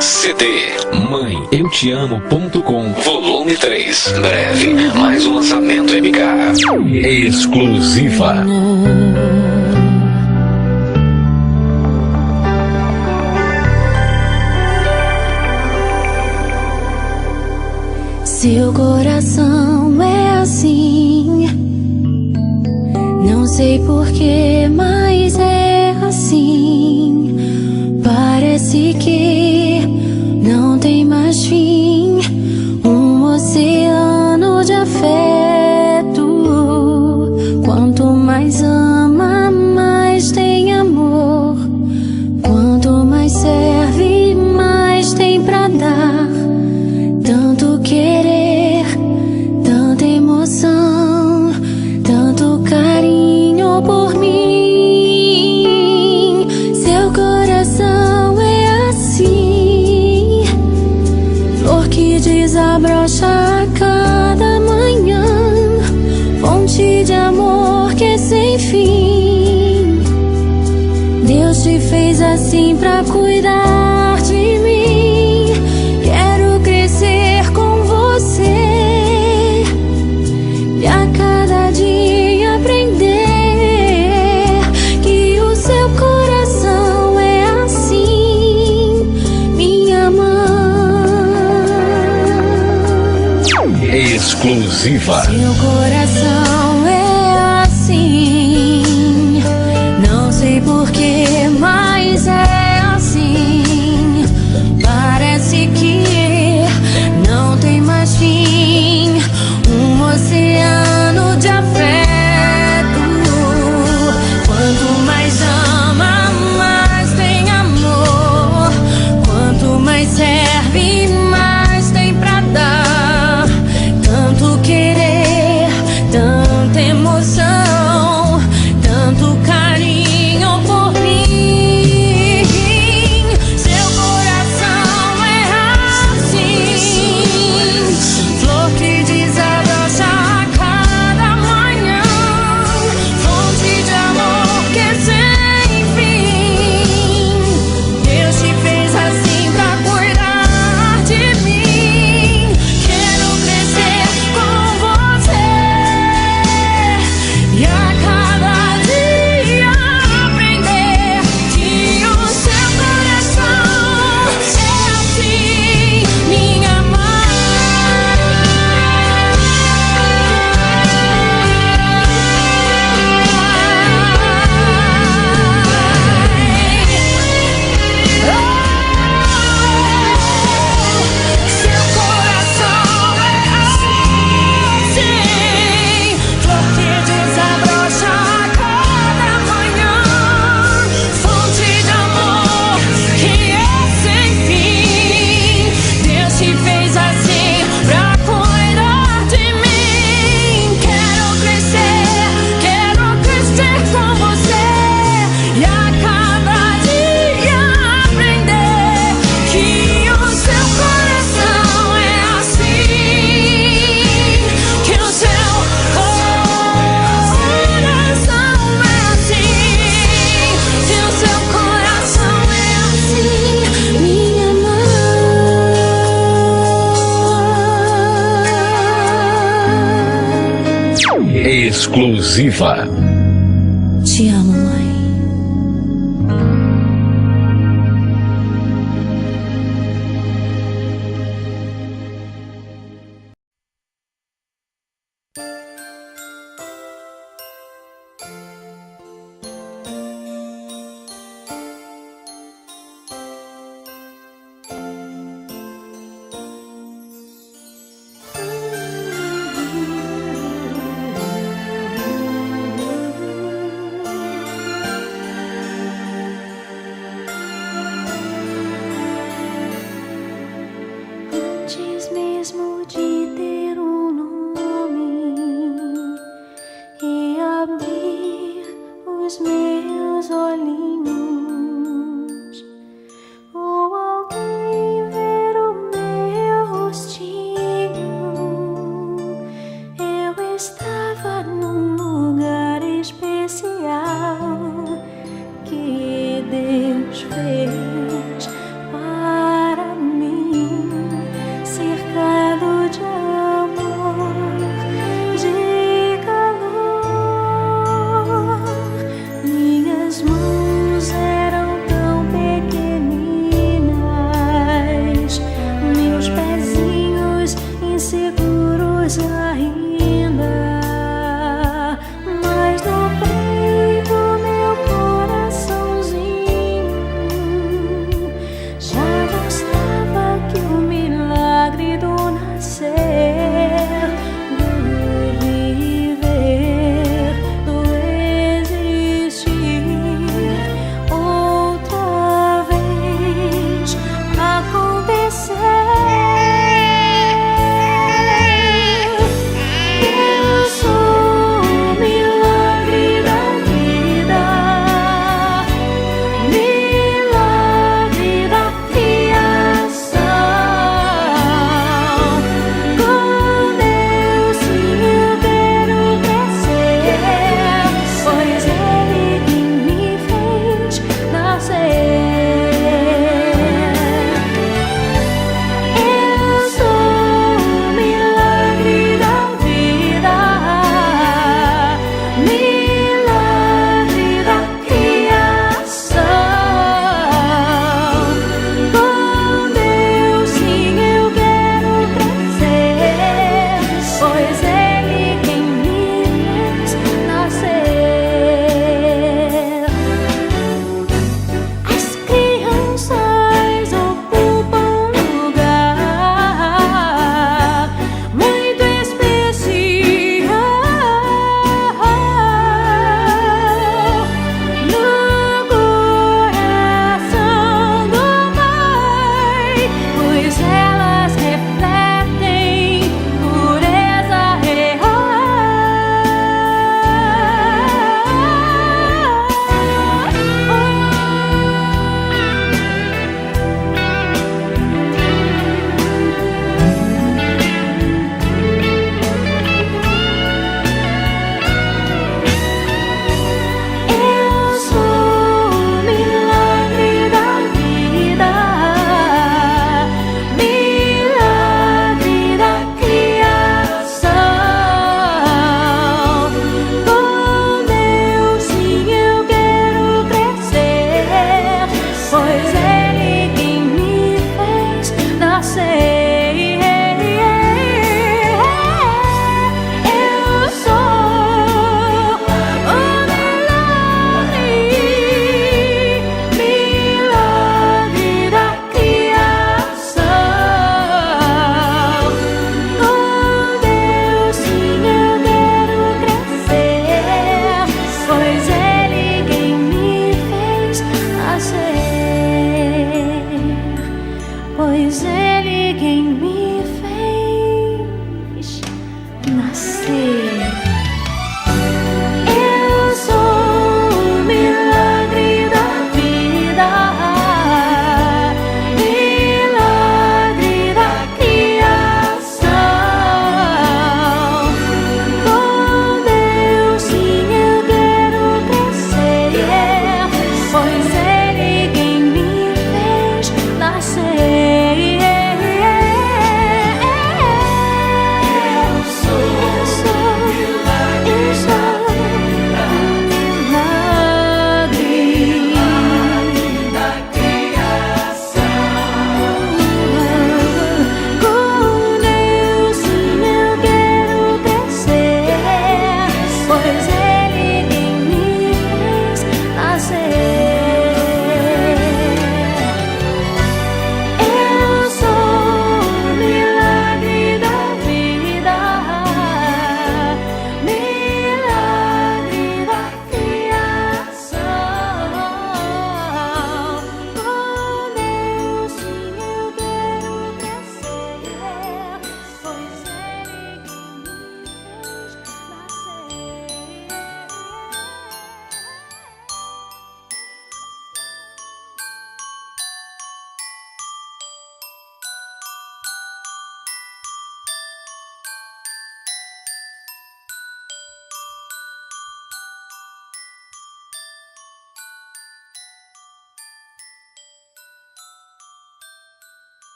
CD Mãe Eu Te Amo.com Volume 3. Breve, mais um lançamento MK exclusiva. Seu coração é assim, não sei porquê, mas é assim. Parece que não tem mais fim, um oceano de afeto. Quanto mais ama, mais tem amor. Quanto mais serve, mais tem pra dar. Tanto querer, tanta emoção, tanto carinho por mim. Seu coração é assim, flor que desabrocha a cada manhã, fonte de amor que é sem fim. Deus te fez assim pra cuidar de mim. Quero crescer com você e a cada dia aprender que o seu coração é assim, minha mãe. Exclusiva. Seu coração é assim, não sei porquê, mas é assim. Parece que não tem mais fim, um oceano de afeto. Quanto mais ama, mais tem amor. Quanto mais serve, mais tem pra dar. Tanto querer, tanta emoção, tanto carinho por mim. Seu coração é assim, flor que desabrocha a cada manhã, fonte de amor que é sem fim. Deus te fez assim pra cuidar de mim. Quero crescer com você e a cada dia aprender que o seu coração é assim, minha Seu coração é assim, flor que desabrocha a cada manhã, fonte de amor que é sem fim. Deus te fez assim pra cuidar de mim. Quero crescer com você e a cada dia aprender que o seu coração é assim, que o seu coração é assim, que o seu coração é assim, minha mãe. Exclusiva. Te amo, mãe.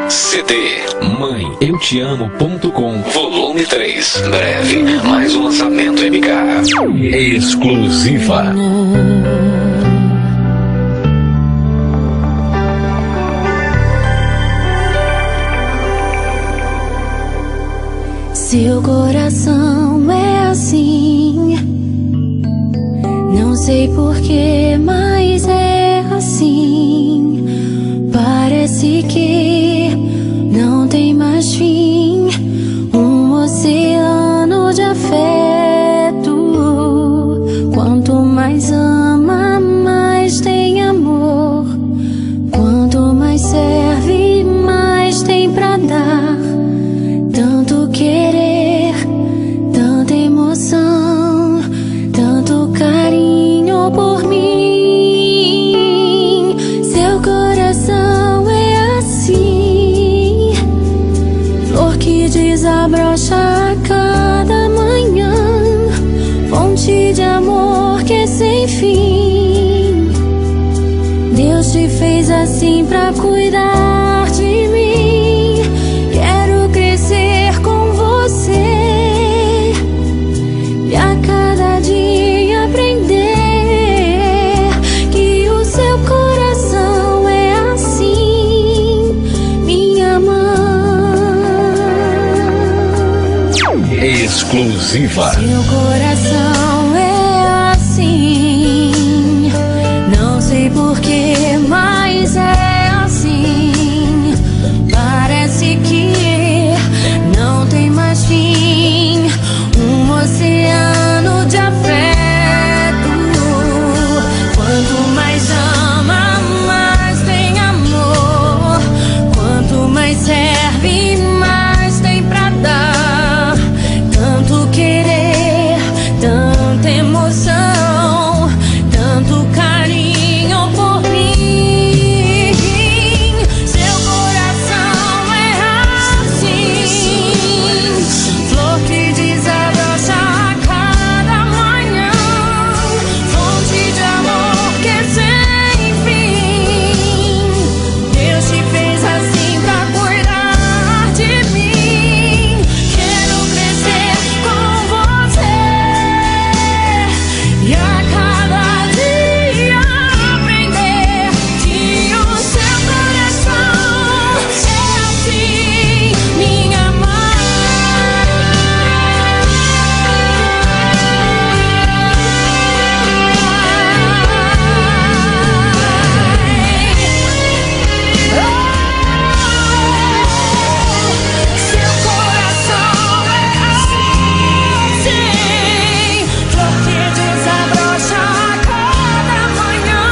CD Mãe Eu Te Amo.com Volume 3. Breve, mais um lançamento MK. Exclusiva. Seu coração é assim, não sei porquê, mas é assim. Parece que não tem mais fim, um oceano de afeto. Quanto mais ama, mais tem amor. Quanto mais serve, mais tem pra dar. Tanto querer, tanta emoção, tanto carinho por mim. Seu coração é assim, flor que desabrocha a cada manhã, fonte de amor que é sem fim. Deus te fez assim pra cuidar de mim. Quero crescer com você e a cada dia aprender que o seu coração é assim, minha mãe. Exclusiva. Seu coração é assim, não sei porquê, mas é assim. Parece que não tem mais fim, um oceano de afeto. Quanto mais ama, mais tem amor. Quanto mais serve, mais tem pra dar. Tanto querer, tanta emoção, tanto carinho por mim. Seu coração é assim, flor que desabrocha a cada manhã, fonte de amor que é sem fim. Deus te fez assim pra cuidar de mim. Quero crescer com você e a cada dia aprender que o seu coração é assim, minha Seu coração é assim, flor que desabrocha a cada manhã,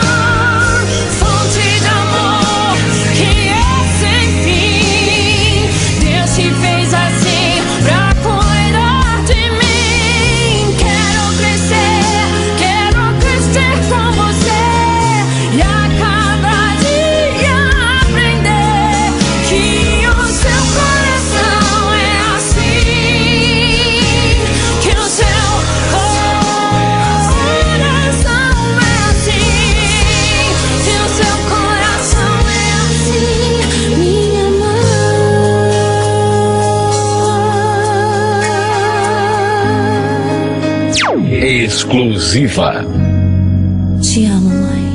fonte de amor que é sem fim. Deus te fez assim pra cuidar de mim. Quero crescer com você e a cada dia aprender que o seu coração é assim, que o seu coração é assim, que o seu coração é assim, minha mãe. Exclusiva. Te amo, mãe.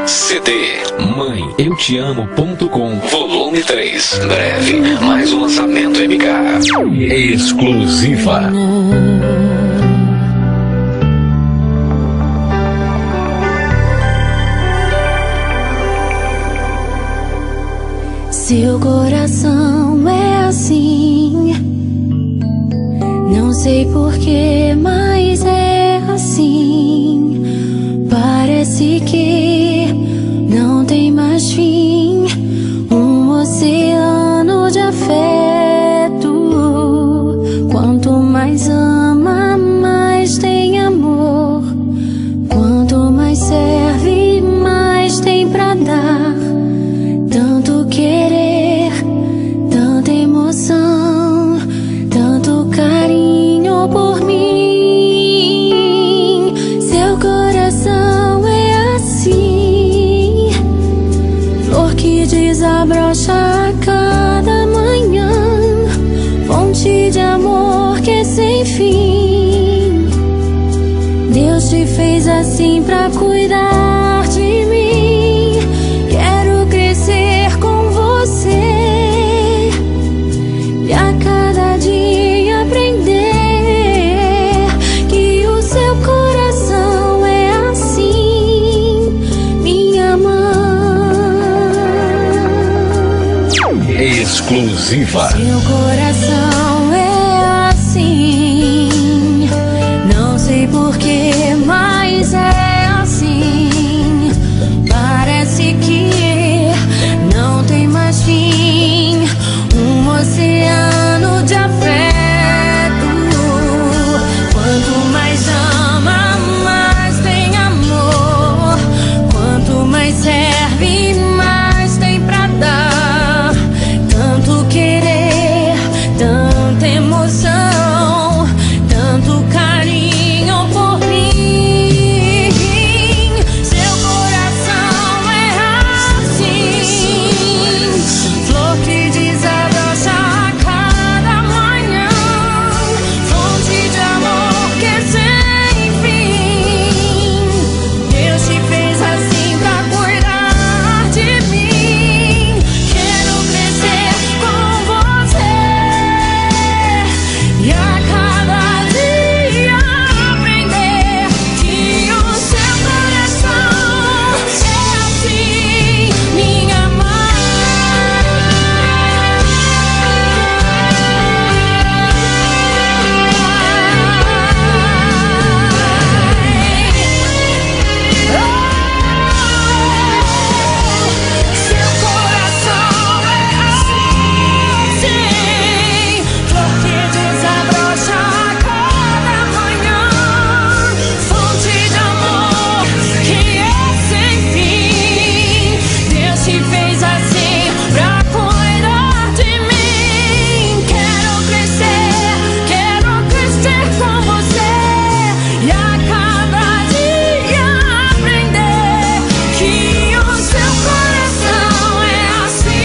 CD Mãe Eu Te Amo.com Volume 3. Breve, mais um lançamento MK. Exclusiva. Seu coração é assim, não sei porquê, mas é assim. Parece que não tem mais fim, um oceano de afeto. Quanto mais ama, mais tem amor. Quanto mais serve, mais tem pra dar. Tanto querer, tanta emoção, tanto carinho por mim. Sua brocha a cada manhã, fonte de amor que é sem fim. Deus te fez assim pra cuidar de mim. Quero crescer com você e a cada dia aprender que o seu coração é assim, minha mãe. Exclusiva. Seu coração